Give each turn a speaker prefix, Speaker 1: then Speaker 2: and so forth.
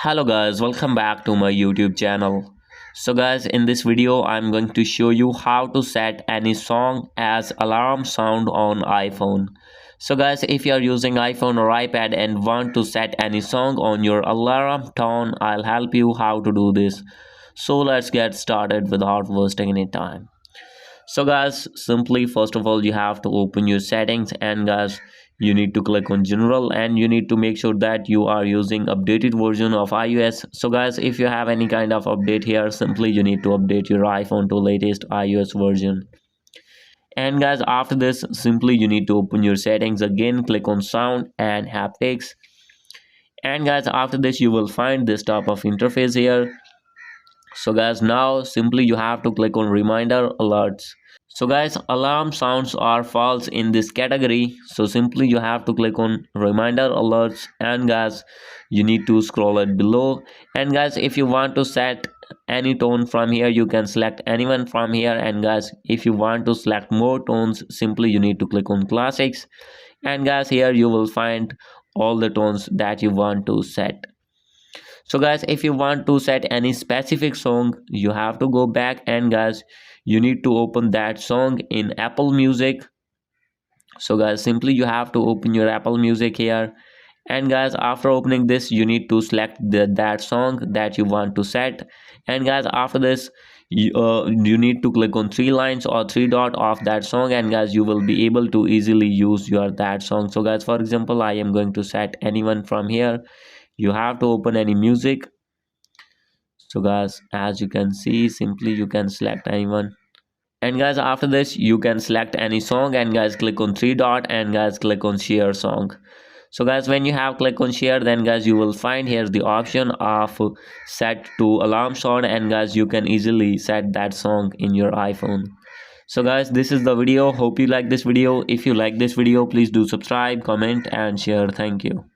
Speaker 1: Hello guys, welcome back to my YouTube channel. So guys, in this video I'm going to show you how to set any song as alarm sound on iPhone. So guys, if you are using iPhone or iPad and want to set any song on your alarm tone, I'll help you how to do this. So let's get started without wasting any time. So guys, simply first of all you have to open your settings, and guys, you need to click on general and you need to make sure that you are using updated version of iOS. So guys, if you have any kind of update here, simply you need to update your iPhone to latest iOS version. And guys, after this, simply you need to open your settings again, click on sound and haptics. And guys, after this you will find this type of interface here. So guys, now simply you have to click on reminder alerts. So guys, alarm sounds are false in this category, so simply you have to click on reminder alerts, and guys, you need to scroll it below. And guys, if you want to set any tone from here, you can select anyone from here. And guys, if you want to select more tones, simply you need to click on classics. And guys, here you will find all the tones that you want to set. So guys, if you want to set any specific song, you have to go back, and guys, you need to open that song in Apple Music. So guys, simply you have to open your Apple Music here. And guys, after opening this, you need to select that song that you want to set. And guys, after this, you need to click on three lines or three dot of that song, and guys, you will be able to easily use your that song. So guys, for example, I am going to set anyone from here. You have to open any music. So guys, as you can see, simply you can select anyone. And guys, after this you can select any song, and guys, click on three dot and guys, click on share song. So guys, when you have click on share, then guys, you will find here the option of set to alarm sound, and guys, you can easily set that song in your iPhone. So guys, this is the video. Hope you like this video. If you like this video, please do subscribe, comment and share. Thank you.